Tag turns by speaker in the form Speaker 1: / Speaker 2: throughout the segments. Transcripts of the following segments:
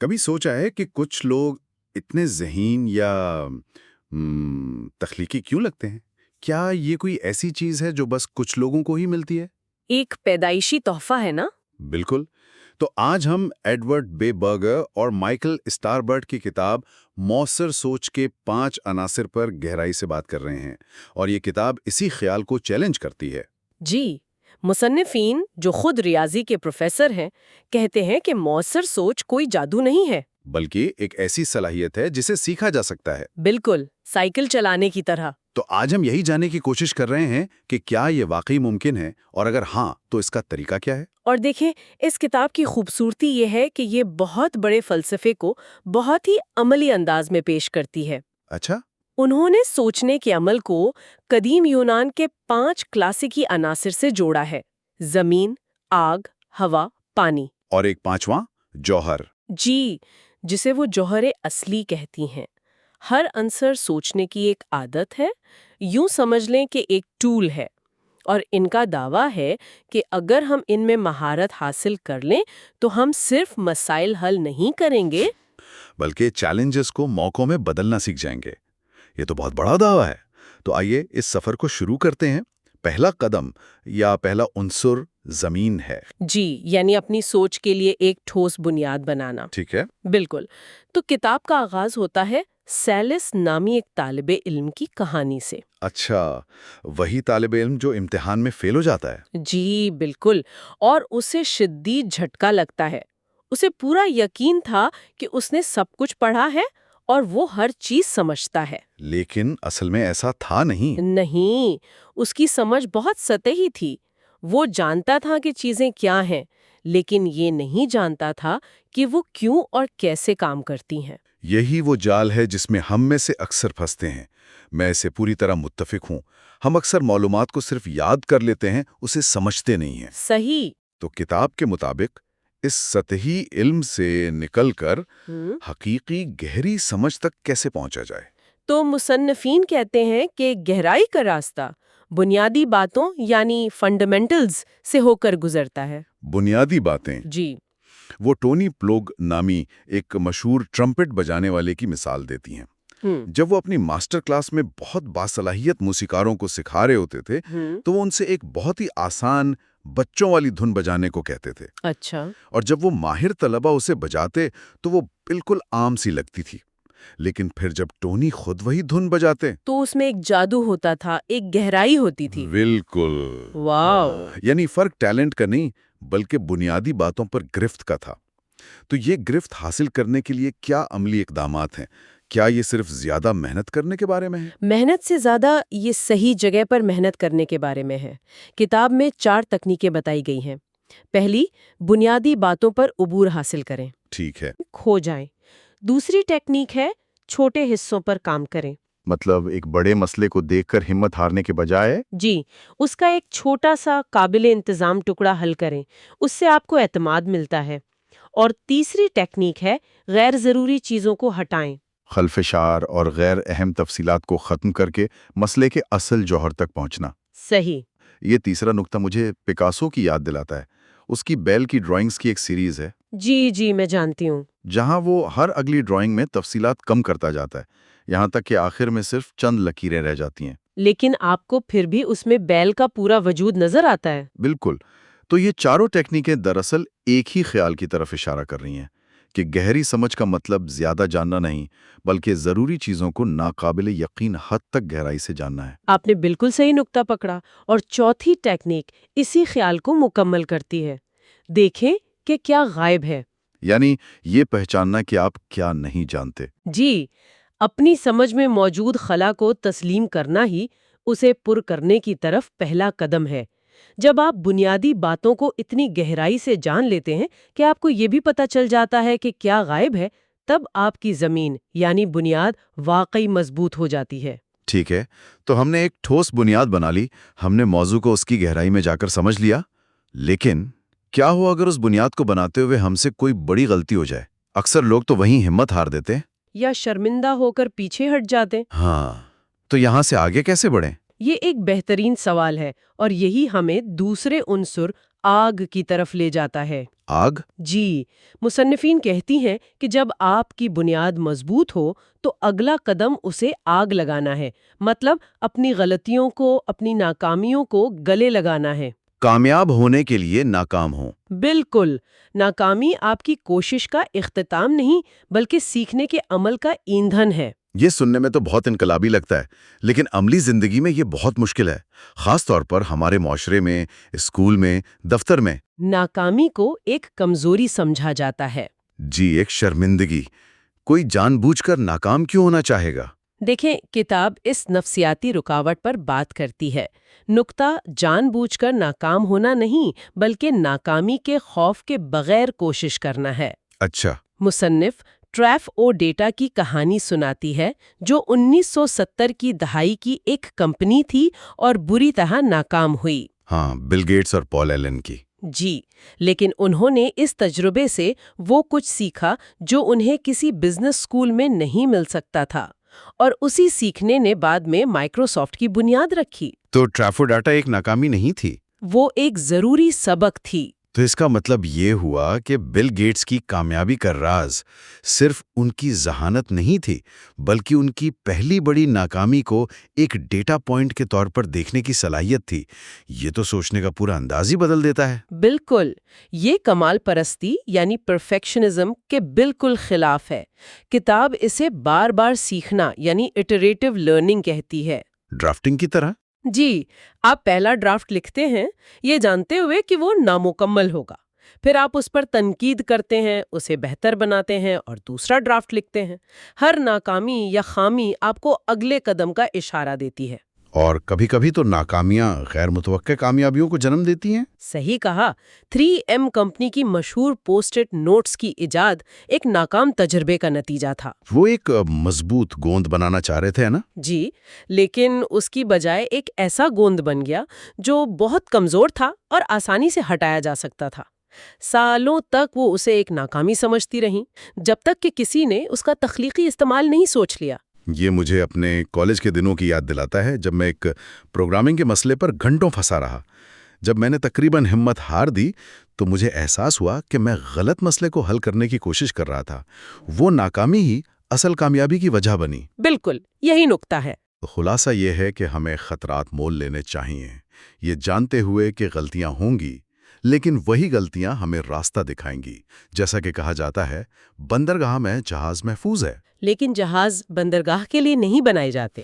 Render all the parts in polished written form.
Speaker 1: کبھی سوچا ہے کہ کچھ لوگ اتنے ذہین یا تخلیقی کیوں لگتے ہیں؟ کیا یہ کوئی ایسی چیز ہے جو بس کچھ لوگوں کو ہی ملتی ہے؟
Speaker 2: ایک پیدائشی تحفہ ہے نا؟
Speaker 1: بالکل۔ تو آج ہم ایڈورڈ بے برگر اور مائیکل اسٹاربرٹ کی کتاب مؤثر سوچ کے 5 عناصر پر گہرائی سے بات کر رہے ہیں، اور یہ کتاب اسی خیال کو چیلنج کرتی ہے۔
Speaker 2: جی، مصنفین جو خود ریاضی کے پروفیسر ہیں کہتے ہیں کہ مؤثر سوچ کوئی جادو نہیں ہے،
Speaker 1: بلکہ ایک ایسی صلاحیت ہے جسے سیکھا جا سکتا ہے۔
Speaker 2: بالکل سائیکل چلانے کی طرح۔
Speaker 1: تو آج ہم یہی جاننے کی کوشش کر رہے ہیں کہ کیا یہ واقعی ممکن ہے، اور اگر ہاں تو اس کا طریقہ کیا ہے؟
Speaker 2: اور دیکھیں، اس کتاب کی خوبصورتی یہ ہے کہ یہ بہت بڑے فلسفے کو بہت ہی عملی انداز میں پیش کرتی ہے۔
Speaker 1: اچھا۔
Speaker 2: انہوں نے سوچنے کے عمل کو قدیم یونان کے 5 کلاسیکی عناصر سے جوڑا ہے: زمین، آگ، ہوا، پانی۔
Speaker 1: اور ایک 5واں جوہر۔
Speaker 2: جی، جسے وہ جوہر اصلی کہتی ہیں۔ ہر عنصر سوچنے کی ایک عادت ہے، یوں سمجھ لیں کہ ایک ٹول ہے، اور ان کا دعویٰ ہے کہ اگر ہم ان میں مہارت حاصل کر لیں تو ہم صرف مسائل حل نہیں کریں گے
Speaker 1: بلکہ چیلنجز کو موقعوں میں بدلنا سیکھ جائیں گے۔ یہ تو بہت بڑا دعویٰ ہے۔ تو آئیے اس سفر کو شروع کرتے ہیں۔ پہلا قدم یا پہلا عنصر زمین ہے۔
Speaker 2: جی، یعنی اپنی سوچ کے لیے ایک ٹھوس بنیاد بنانا۔
Speaker 1: ٹھیک ہے۔
Speaker 2: بالکل۔ تو کتاب کا آغاز ہوتا ہے سیلس نامی ایک طالب علم کی کہانی سے۔
Speaker 1: اچھا، وہی طالب علم جو امتحان میں فیل ہو جاتا ہے؟
Speaker 2: جی بالکل، اور اسے شدید جھٹکا لگتا ہے۔ اسے پورا یقین تھا کہ اس نے سب کچھ پڑھا ہے اور وہ ہر چیز سمجھتا ہے۔
Speaker 1: لیکن اصل میں ایسا تھا نہیں۔
Speaker 2: نہیں، اس کی سمجھ بہت سطحی تھی۔ وہ جانتا تھا کہ چیزیں کیا ہیں، لیکن یہ نہیں جانتا تھا کہ وہ کیوں اور کیسے کام کرتی ہیں۔
Speaker 1: یہی وہ جال ہے جس میں ہم میں سے اکثر پھنستے ہیں۔ میں اسے پوری طرح متفق ہوں۔ ہم اکثر معلومات کو صرف یاد کر لیتے ہیں، اسے سمجھتے نہیں ہیں۔
Speaker 2: صحیح۔
Speaker 1: تو کتاب کے مطابق اس سطحی علم سے نکل کر حقیقی گہری سمجھ تک کیسے پہنچا جائے؟
Speaker 2: تو مصنفین کہتے ہیں کہ گہرائی کا راستہ بنیادی باتوں یعنی فنڈامنٹلز سے ہو کر گزرتا ہے۔
Speaker 1: بنیادی باتیں؟
Speaker 2: جی۔
Speaker 1: وہ ٹونی پلوگ نامی ایک مشہور ٹرمپٹ بجانے والے کی مثال دیتی ہیں۔ جب وہ اپنی ماسٹر کلاس میں بہت باصلاحیت موسیقاروں کو سکھا رہے ہوتے تھے تو وہ ان سے ایک بہت ہی آسان بچوں والی دھن بجانے کو کہتے تھے۔
Speaker 2: اچھا۔
Speaker 1: اور جب وہ ماہر طلبہ اسے بجاتے تو وہ بالکل عام سی لگتی تھی، لیکن پھر جب ٹونی خود وہی دھن بجاتے
Speaker 2: تو اس میں ایک جادو ہوتا تھا، ایک گہرائی ہوتی تھی۔
Speaker 1: بالکل۔
Speaker 2: واو!
Speaker 1: یعنی فرق ٹیلنٹ کا نہیں بلکہ بنیادی باتوں پر گرفت کا تھا۔ تو یہ گرفت حاصل کرنے کے لیے کیا عملی اقدامات ہیں؟ کیا یہ صرف زیادہ محنت کرنے کے بارے میں ہے؟
Speaker 2: محنت سے زیادہ یہ صحیح جگہ پر محنت کرنے کے بارے میں ہے۔ کتاب میں 4 تکنیکیں بتائی گئی ہیں۔ پہلی، بنیادی باتوں پر عبور حاصل کریں،
Speaker 1: ٹھیک ہے۔
Speaker 2: کھو جائیں۔ دوسری ٹیکنیک ہے چھوٹے حصوں پر کام کریں۔
Speaker 3: مطلب ایک بڑے مسئلے کو دیکھ کر ہمت ہارنے کے بجائے
Speaker 2: جی، اس کا ایک چھوٹا سا قابل انتظام ٹکڑا حل کریں، اس سے آپ کو اعتماد ملتا ہے۔ اور تیسری ٹیکنیک ہے غیر ضروری چیزوں کو ہٹائیں۔
Speaker 3: خلفشار اور غیر اہم تفصیلات کو ختم کر کے مسئلے کے اصل جوہر تک پہنچنا۔
Speaker 2: صحیح۔
Speaker 3: یہ تیسرا نقطہ مجھے پکاسو کی یاد دلاتا ہے۔ اس کی بیل کی ڈرائنگز کی ایک سیریز ہے۔
Speaker 2: جی میں جانتی ہوں۔
Speaker 3: جہاں وہ ہر اگلی ڈرائنگ میں تفصیلات کم کرتا جاتا ہے، یہاں تک کہ آخر میں صرف چند لکیریں رہ جاتی ہیں۔
Speaker 2: لیکن آپ کو پھر بھی اس میں بیل کا پورا وجود نظر آتا ہے۔
Speaker 3: بالکل۔ تو یہ چاروں ٹیکنیکیں دراصل ایک ہی خیال کی طرف اشارہ کر رہی ہیں کہ گہری سمجھ کا مطلب زیادہ جاننا نہیں بلکہ ضروری چیزوں کو ناقابل یقین حد تک گہرائی سے جاننا ہے۔
Speaker 2: آپ نے بالکل صحیح نقطہ پکڑا۔ اور چوتھی ٹیکنیک اسی خیال کو مکمل کرتی ہے۔ دیکھیں کہ کیا غائب ہے،
Speaker 3: یعنی یہ پہچاننا کہ آپ کیا نہیں جانتے۔
Speaker 2: جی، اپنی سمجھ میں موجود خلا کو تسلیم کرنا ہی اسے پر کرنے کی طرف پہلا قدم ہے۔ جب آپ بنیادی باتوں کو اتنی گہرائی سے جان لیتے ہیں کہ آپ کو یہ بھی پتہ چل جاتا ہے کہ کیا غائب ہے، تب آپ کی زمین یعنی بنیاد واقعی مضبوط ہو جاتی ہے۔
Speaker 1: ٹھیک ہے، تو ہم نے ایک ٹھوس بنیاد بنا لی، ہم نے موضوع کو اس کی گہرائی میں جا کر سمجھ لیا، لیکن کیا ہو اگر اس بنیاد کو بناتے ہوئے ہم سے کوئی بڑی غلطی ہو جائے؟ اکثر لوگ تو وہیں ہمت ہار دیتے ہیں
Speaker 2: یا شرمندہ ہو کر پیچھے ہٹ جاتے۔
Speaker 1: ہاں، تو یہاں سے آگے کیسے بڑھیں؟
Speaker 2: یہ ایک بہترین سوال ہے، اور یہی ہمیں دوسرے عنصر آگ کی طرف لے جاتا ہے۔
Speaker 3: آگ؟
Speaker 2: جی، مصنفین کہتی ہیں کہ جب آپ کی بنیاد مضبوط ہو تو اگلا قدم اسے آگ لگانا ہے، مطلب اپنی غلطیوں کو، اپنی ناکامیوں کو گلے لگانا ہے۔
Speaker 3: کامیاب ہونے کے لیے ناکام ہوں۔
Speaker 2: بالکل، ناکامی آپ کی کوشش کا اختتام نہیں بلکہ سیکھنے کے عمل کا ایندھن ہے۔
Speaker 3: یہ سننے میں تو بہت انقلابی لگتا ہے، لیکن عملی زندگی میں یہ بہت مشکل ہے، خاص طور پر ہمارے معاشرے میں، اسکول میں، دفتر میں۔
Speaker 2: ناکامی کو ایک کمزوری سمجھا جاتا ہے۔
Speaker 3: جی، ایک شرمندگی۔ کوئی جان بوجھ کر ناکام کیوں ہونا چاہے گا؟
Speaker 2: دیکھیں، کتاب اس نفسیاتی رکاوٹ پر بات کرتی ہے۔ نقطہ جان بوجھ کر ناکام ہونا نہیں بلکہ ناکامی کے خوف کے بغیر کوشش کرنا ہے۔
Speaker 3: اچھا۔
Speaker 2: مصنف ٹریف او ڈیٹا کی کہانی سناتی ہے، جو 1970 کی دہائی کی ایک کمپنی تھی اور بری طرح ناکام ہوئی۔
Speaker 3: ہاں، بل گیٹس اور پال ایلن کی۔
Speaker 2: جی، لیکن انہوں نے اس تجربے سے وہ کچھ سیکھا جو انہیں کسی بزنس اسکول میں نہیں مل سکتا تھا، اور اسی سیکھنے نے بعد میں مائکروسافٹ کی بنیاد رکھی۔
Speaker 3: تو ٹریف او ڈیٹا ایک ناکامی نہیں تھی؟
Speaker 2: وہ ایک ضروری سبق تھی۔
Speaker 3: تو اس کا مطلب یہ ہوا کہ بل گیٹس کی کامیابی کا راز صرف ان کی ذہانت نہیں تھی، بلکہ ان کی پہلی بڑی ناکامی کو ایک ڈیٹا پوائنٹ کے طور پر دیکھنے کی صلاحیت تھی۔ یہ تو سوچنے کا پورا انداز ہی بدل دیتا ہے۔
Speaker 2: بالکل، یہ کمال پرستی یعنی پرفیکشنزم کے بالکل خلاف ہے۔ کتاب اسے بار بار سیکھنا یعنی ایٹریٹو لرننگ کہتی ہے۔
Speaker 3: ڈرافٹنگ کی طرح؟
Speaker 2: جی، آپ پہلا ڈرافٹ لکھتے ہیں یہ جانتے ہوئے کہ وہ نامکمل ہوگا، پھر آپ اس پر تنقید کرتے ہیں، اسے بہتر بناتے ہیں اور دوسرا ڈرافٹ لکھتے ہیں۔ ہر ناکامی یا خامی آپ کو اگلے قدم کا اشارہ دیتی ہے۔
Speaker 3: اور کبھی کبھی تو ناکامیاں غیر متوقع کامیابیوں کو جنم دیتی ہیں۔
Speaker 2: صحیح کہا، 3M کمپنی کی مشہور پوسٹ اٹ نوٹس کی ایجاد ایک ناکام تجربے کا نتیجہ تھا۔
Speaker 3: وہ ایک مضبوط گوند بنانا چاہ رہے تھے نا؟
Speaker 2: جی، لیکن اس کی بجائے ایک ایسا گوند بن گیا جو بہت کمزور تھا اور آسانی سے ہٹایا جا سکتا تھا۔ سالوں تک وہ اسے ایک ناکامی سمجھتی رہیں، جب تک کہ کسی نے اس کا تخلیقی استعمال نہیں سوچ لیا۔
Speaker 3: یہ مجھے اپنے کالج کے دنوں کی یاد دلاتا ہے، جب میں ایک پروگرامنگ کے مسئلے پر گھنٹوں پھنسا رہا۔ جب میں نے تقریباً ہمت ہار دی تو مجھے احساس ہوا کہ میں غلط مسئلے کو حل کرنے کی کوشش کر رہا تھا۔ وہ ناکامی ہی اصل کامیابی کی وجہ بنی۔
Speaker 2: بالکل، یہی نکتہ ہے۔
Speaker 3: خلاصہ یہ ہے کہ ہمیں خطرات مول لینے چاہیے، یہ جانتے ہوئے کہ غلطیاں ہوں گی، لیکن وہی غلطیاں ہمیں راستہ دکھائیں گی۔ جیسا کہ کہا جاتا ہے، بندرگاہ میں جہاز محفوظ ہے،
Speaker 2: لیکن جہاز بندرگاہ کے لیے نہیں بنائے جاتے۔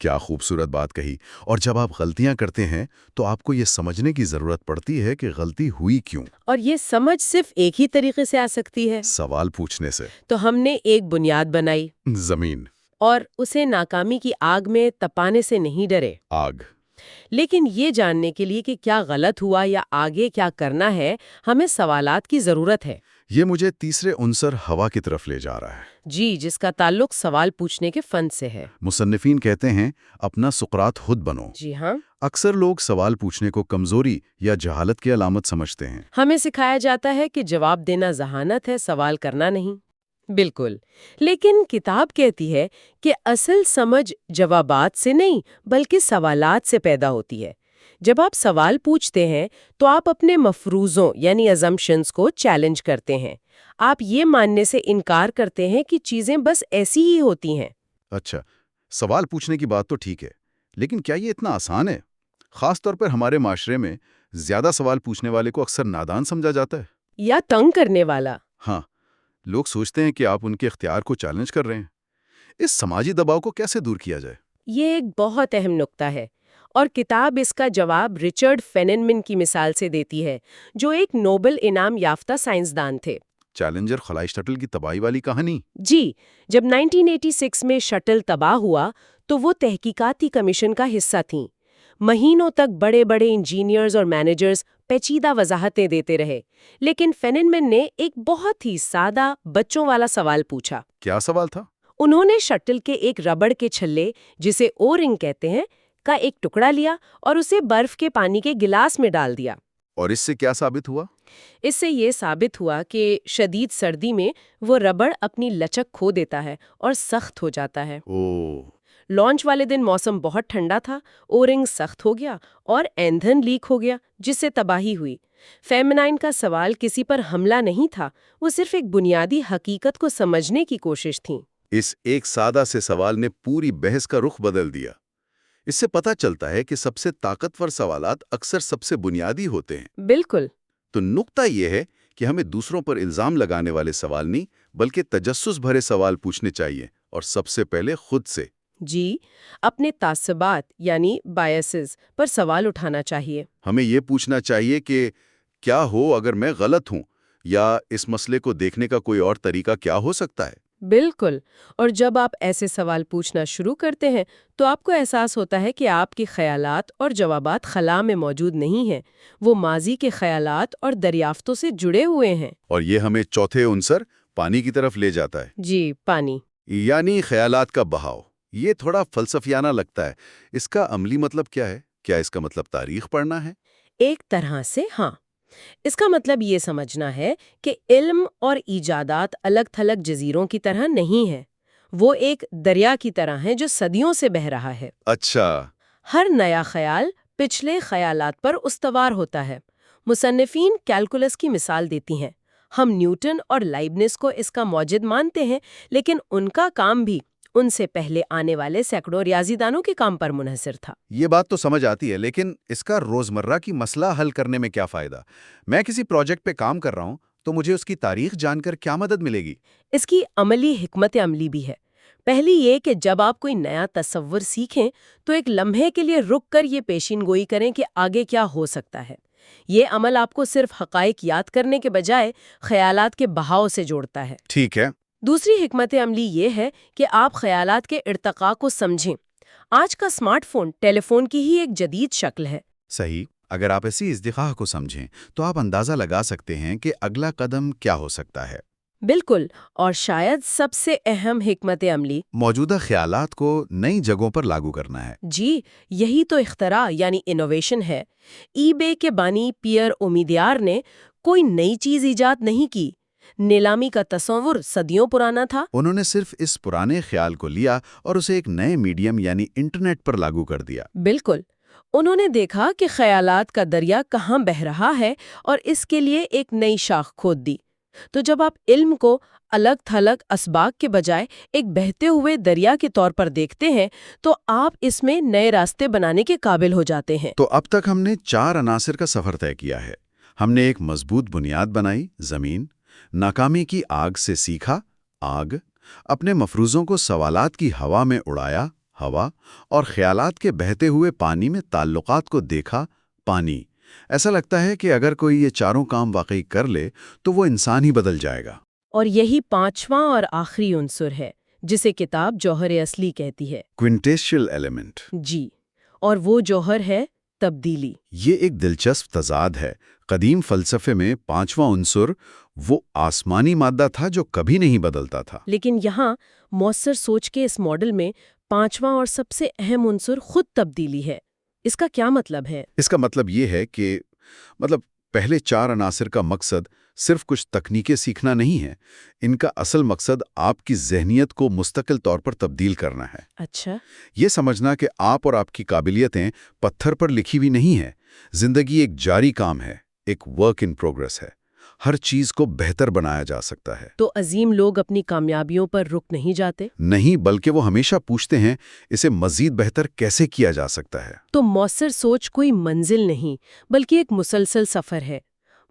Speaker 3: کیا خوبصورت بات کہی۔ اور جب آپ غلطیاں کرتے ہیں تو آپ کو یہ سمجھنے کی ضرورت پڑتی ہے کہ غلطی ہوئی کیوں۔
Speaker 2: اور یہ سمجھ صرف ایک ہی طریقے سے آ سکتی ہے۔
Speaker 3: سوال پوچھنے سے۔
Speaker 2: تو ہم نے ایک بنیاد بنائی
Speaker 3: زمین۔
Speaker 2: اور اسے ناکامی کی آگ میں تپانے سے نہیں ڈرے۔
Speaker 3: آگ۔
Speaker 2: لیکن یہ جاننے کے لیے کہ کیا غلط ہوا یا آگے کیا کرنا ہے، ہمیں سوالات کی ضرورت ہے۔
Speaker 3: یہ مجھے تیسرے عنصر ہوا کی طرف لے جا رہا ہے۔
Speaker 2: جی، جس کا تعلق سوال پوچھنے کے فن سے ہے۔
Speaker 3: مصنفین کہتے ہیں اپنا سقراط خود بنو۔
Speaker 2: جی ہاں،
Speaker 3: اکثر لوگ سوال پوچھنے کو کمزوری یا جہالت کی علامت سمجھتے ہیں۔
Speaker 2: ہمیں سکھایا جاتا ہے کہ جواب دینا ذہانت ہے، سوال کرنا نہیں۔ بالکل، لیکن کتاب کہتی ہے کہ اصل سمجھ جوابات سے نہیں بلکہ سوالات سے پیدا ہوتی ہے۔ جب آپ سوال پوچھتے ہیں تو آپ اپنے مفروضوں یعنی ازمپشنز کو چیلنج کرتے ہیں۔ آپ یہ ماننے سے انکار کرتے ہیں کہ چیزیں بس ایسی ہی ہوتی ہیں۔
Speaker 3: اچھا، سوال پوچھنے کی بات تو ٹھیک ہے، لیکن کیا یہ اتنا آسان ہے؟ خاص طور پر ہمارے معاشرے میں زیادہ سوال پوچھنے والے کو اکثر نادان سمجھا جاتا ہے
Speaker 2: یا تنگ کرنے والا۔
Speaker 3: ہاں، لوگ سوچتے ہیں کہ آپ ان کے اختیار کو چیلنج کر رہے ہیں۔ اس سماجی دباؤ کو کیسے دور کیا جائے؟
Speaker 2: یہ ایک بہت اہم نکتہ ہے، اور کتاب اس کا جواب رچرڈ فیننمن کی مثال سے دیتی ہے، جو ایک نوبل انعام یافتہ سائنسدان تھے۔
Speaker 3: چیلنجر خلائی شٹل کی تباہی والی کہانی؟
Speaker 2: جی، جب 1986 میں شٹل تباہ ہوا تو وہ تحقیقاتی کمیشن کا حصہ تھیں۔ مہینوں تک بڑے بڑے انجینئرز اور مینیجرز پیچیدہ وضاحتیں دیتے رہے، لیکن فیننمن نے ایک بہت ہی سادہ بچوں والا سوال پوچھا۔
Speaker 3: کیا سوال تھا؟
Speaker 2: انہوں نے شٹل کے ایک ربڑ کے چھلے، جسے او رنگ کہتے ہیں، کا ایک ٹکڑا لیا اور اسے برف کے پانی کے گلاس میں ڈال دیا۔
Speaker 3: اور اس سے کیا ثابت ہوا؟
Speaker 2: اس سے یہ ثابت ہوا کہ شدید سردی میں وہ ربڑ اپنی لچک کھو دیتا ہے اور سخت ہو جاتا ہے۔ لانچ والے دن موسم بہت ٹھنڈا تھا، او رنگ سخت ہو گیا اور ایندھن لیک ہو گیا جس سے تباہی ہوئی۔ فیمنائن کا سوال کسی پر حملہ نہیں تھا، وہ صرف ایک بنیادی حقیقت کو سمجھنے کی کوشش تھی۔
Speaker 1: اس ایک سادہ سے سوال نے پوری بحث کا رخ بدل دیا۔ اس سے پتہ چلتا ہے کہ سب سے طاقتور سوالات اکثر سب سے بنیادی ہوتے ہیں۔
Speaker 2: بالکل۔
Speaker 1: تو نقطہ یہ ہے کہ ہمیں دوسروں پر الزام لگانے والے سوال نہیں بلکہ تجسس بھرے سوال پوچھنے چاہیے، اور سب سے پہلے خود سے۔
Speaker 2: جی، اپنے تعصبات یعنی بایسز پر سوال اٹھانا چاہیے۔
Speaker 1: ہمیں یہ پوچھنا چاہیے کہ کیا ہو اگر میں غلط ہوں، یا اس مسئلے کو دیکھنے کا کوئی اور طریقہ کیا ہو سکتا ہے۔
Speaker 2: بالکل، اور جب آپ ایسے سوال پوچھنا شروع کرتے ہیں تو آپ کو احساس ہوتا ہے کہ آپ کے خیالات اور جوابات خلا میں موجود نہیں ہیں، وہ ماضی کے خیالات اور دریافتوں سے جڑے ہوئے ہیں۔
Speaker 1: اور یہ ہمیں چوتھے عنصر پانی کی طرف لے جاتا ہے،
Speaker 2: جی، پانی۔
Speaker 1: یعنی خیالات کا بہاؤ۔ یہ تھوڑا فلسفیانہ لگتا ہے، اس کا عملی مطلب کیا ہے؟ کیا اس کا مطلب تاریخ پڑھنا ہے؟
Speaker 2: ایک طرح سے ہاں۔ اس کا مطلب یہ سمجھنا ہے کہ علم اور ایجادات الگ تھلگ جزیروں کی طرح نہیں ہیں، وہ ایک دریا کی طرح ہیں جو صدیوں سے بہہ رہا ہے۔
Speaker 1: اچھا۔
Speaker 2: ہر نیا خیال پچھلے خیالات پر استوار ہوتا ہے۔ مصنفین کیلکولس کی مثال دیتی ہیں۔ ہم نیوٹن اور لائبنس کو اس کا موجد مانتے ہیں، لیکن ان کا کام بھی ان سے پہلے آنے والے سینکڑوں ریاضی دانوں کے کام پر منحصر تھا۔
Speaker 3: یہ بات تو سمجھ آتی ہے، لیکن اس کا روزمرہ کی مسئلہ حل کرنے میں کیا فائدہ؟ میں کسی پروجیکٹ پہ کام کر رہا ہوں تو مجھے اس کی تاریخ جان کر کیا مدد ملے گی؟
Speaker 2: اس کی عملی حکمت عملی بھی ہے۔ پہلی یہ کہ جب آپ کوئی نیا تصور سیکھیں تو ایک لمحے کے لیے رک کر یہ پیشین گوئی کریں کہ آگے کیا ہو سکتا ہے۔ یہ عمل آپ کو صرف حقائق یاد کرنے کے بجائے خیالات کے بہاؤ سے جوڑتا ہے۔
Speaker 3: ٹھیک ہے۔
Speaker 2: دوسری حکمت عملی یہ ہے کہ آپ خیالات کے ارتقاء کو سمجھیں۔ آج کا سمارٹ فون ٹیلی فون کی ہی ایک جدید شکل ہے۔
Speaker 3: صحیح۔ اگر آپ اسی ازدحام کو سمجھیں تو آپ اندازہ لگا سکتے ہیں کہ اگلا قدم کیا ہو سکتا ہے۔
Speaker 2: بالکل، اور شاید سب سے اہم حکمت عملی
Speaker 3: موجودہ خیالات کو نئی جگہوں پر لاگو کرنا ہے۔
Speaker 2: جی، یہی تو اختراع یعنی انوویشن ہے۔ ای بے کے بانی پیئر امیدیار نے کوئی نئی چیز ایجاد نہیں کی۔ نیلامی کا تصور صدیوں پرانا تھا۔
Speaker 3: انہوں نے صرف اس پرانے خیال کو لیا اور اسے ایک نئے میڈیم یعنی انٹرنیٹ پر لاگو کر دیا۔
Speaker 2: بالکل، انہوں نے دیکھا کہ خیالات کا دریا کہاں بہہ رہا ہے اور اس کے لیے ایک نئی شاخ کھود دی۔ تو جب آپ علم کو الگ تھلگ اسباق کے بجائے ایک بہتے ہوئے دریا کے طور پر دیکھتے ہیں تو آپ اس میں نئے راستے بنانے کے قابل ہو جاتے ہیں۔
Speaker 3: تو اب تک ہم نے 4 عناصر کا سفر طے کیا ہے۔ ہم نے ایک مضبوط بنیاد بنائی، زمین، ناکامی کی آگ سے سیکھا، آگ، اپنے مفروضوں کو سوالات کی ہوا میں اڑایا، ہوا، اور خیالات کے بہتے ہوئے پانی میں تعلقات کو دیکھا، پانی۔ ایسا لگتا ہے کہ اگر کوئی یہ چاروں کام واقعی کر لے تو وہ انسان ہی بدل جائے گا۔
Speaker 2: اور یہی پانچواں اور آخری عنصر ہے جسے کتاب جوہر اصلی کہتی ہے۔
Speaker 3: کوئنٹیشیل ایلیمنٹ۔
Speaker 2: جی، اور وہ جوہر ہے تبدیلی۔
Speaker 3: یہ ایک دلچسپ تضاد ہے۔ قدیم فلسفے میں 5واں عنصر وہ آسمانی مادہ تھا جو کبھی نہیں بدلتا تھا۔
Speaker 2: لیکن یہاں مؤثر سوچ کے اس ماڈل میں 5واں اور سب سے اہم عنصر خود تبدیلی ہے۔ اس کا کیا مطلب ہے؟
Speaker 3: اس کا مطلب یہ ہے کہ پہلے 4 عناصر کا مقصد صرف کچھ تکنیکیں سیکھنا نہیں ہے، ان کا اصل مقصد آپ کی ذہنیت کو مستقل طور پر تبدیل کرنا ہے۔
Speaker 2: اچھا۔
Speaker 3: یہ سمجھنا کہ آپ اور آپ کی قابلیتیں پتھر پر لکھی ہوئی نہیں ہیں۔ زندگی ایک جاری کام ہے، ایک ورک ان پروگریس ہے۔ ہر چیز کو بہتر بنایا جا سکتا ہے۔
Speaker 2: تو عظیم لوگ اپنی کامیابیوں پر رک نہیں جاتے؟
Speaker 3: نہیں، بلکہ وہ ہمیشہ پوچھتے ہیں اسے مزید بہتر کیسے کیا جا سکتا ہے۔
Speaker 2: تو مؤثر سوچ کوئی منزل نہیں بلکہ ایک مسلسل سفر ہے۔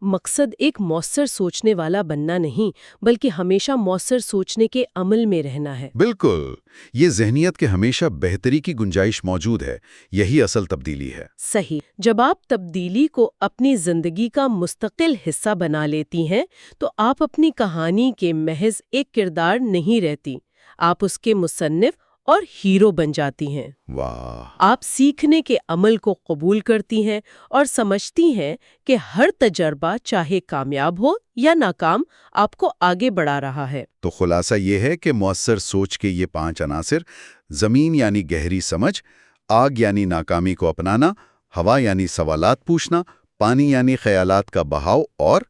Speaker 2: مقصد ایک مؤثر سوچنے والا بننا نہیں بلکہ ہمیشہ مؤثر سوچنے کے عمل میں رہنا ہے۔
Speaker 3: بالکل، یہ ذہنیت کے ہمیشہ بہتری کی گنجائش موجود ہے، یہی اصل تبدیلی ہے۔
Speaker 2: صحیح۔ جب آپ تبدیلی کو اپنی زندگی کا مستقل حصہ بنا لیتی ہیں تو آپ اپنی کہانی کے محض ایک کردار نہیں رہتی، آپ اس کے مصنف اور ہیرو بن جاتی ہیں۔
Speaker 3: واہ!
Speaker 2: آپ سیکھنے کے عمل کو قبول کرتی ہیں اور سمجھتی ہیں کہ ہر تجربہ چاہے کامیاب ہو یا ناکام آپ کو آگے بڑھا رہا ہے۔
Speaker 3: تو خلاصہ یہ ہے کہ مؤثر سوچ کے یہ 5 عناصر، زمین یعنی گہری سمجھ، آگ یعنی ناکامی کو اپنانا، ہوا یعنی سوالات پوچھنا، پانی یعنی خیالات کا بہاؤ، اور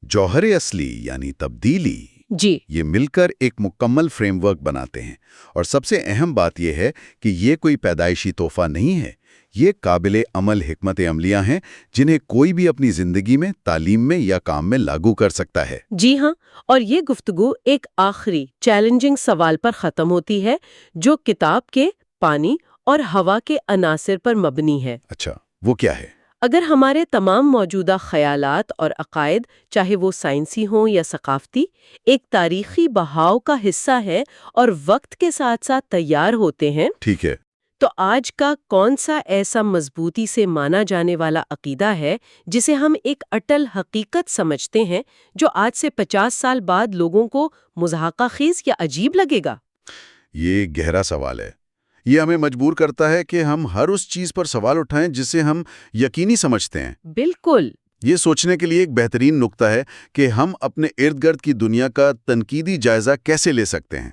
Speaker 3: جوہر اصلی یعنی تبدیلی
Speaker 2: جی
Speaker 1: یہ مل کر ایک مکمل فریم ورک بناتے ہیں، اور سب سے اہم بات یہ ہے کہ یہ کوئی پیدائشی تحفہ نہیں ہے، یہ قابل عمل حکمت عملیاں ہیں جنہیں کوئی بھی اپنی زندگی میں، تعلیم میں یا کام میں لاگو کر سکتا ہے۔
Speaker 2: جی ہاں، اور یہ گفتگو ایک آخری چیلنجنگ سوال پر ختم ہوتی ہے جو کتاب کے پانی اور ہوا کے عناصر پر مبنی ہے۔
Speaker 1: اچھا، وہ کیا ہے؟
Speaker 2: اگر ہمارے تمام موجودہ خیالات اور عقائد، چاہے وہ سائنسی ہوں یا ثقافتی، ایک تاریخی بہاؤ کا حصہ ہے اور وقت کے ساتھ ساتھ تیار ہوتے ہیں،
Speaker 1: ٹھیک ہے۔
Speaker 2: تو آج کا کون سا ایسا مضبوطی سے مانا جانے والا عقیدہ ہے جسے ہم ایک اٹل حقیقت سمجھتے ہیں جو آج سے 50 سال بعد لوگوں کو مضحکہ خیز یا عجیب لگے گا؟
Speaker 1: یہ گہرا سوال ہے۔ یہ ہمیں مجبور کرتا ہے کہ ہم ہر اس چیز پر سوال اٹھائیں جسے ہم یقینی سمجھتے ہیں۔
Speaker 2: بالکل۔
Speaker 1: یہ سوچنے کے لیے ایک بہترین نقطہ ہے کہ ہم اپنے ارد گرد کی دنیا کا تنقیدی جائزہ کیسے لے سکتے ہیں۔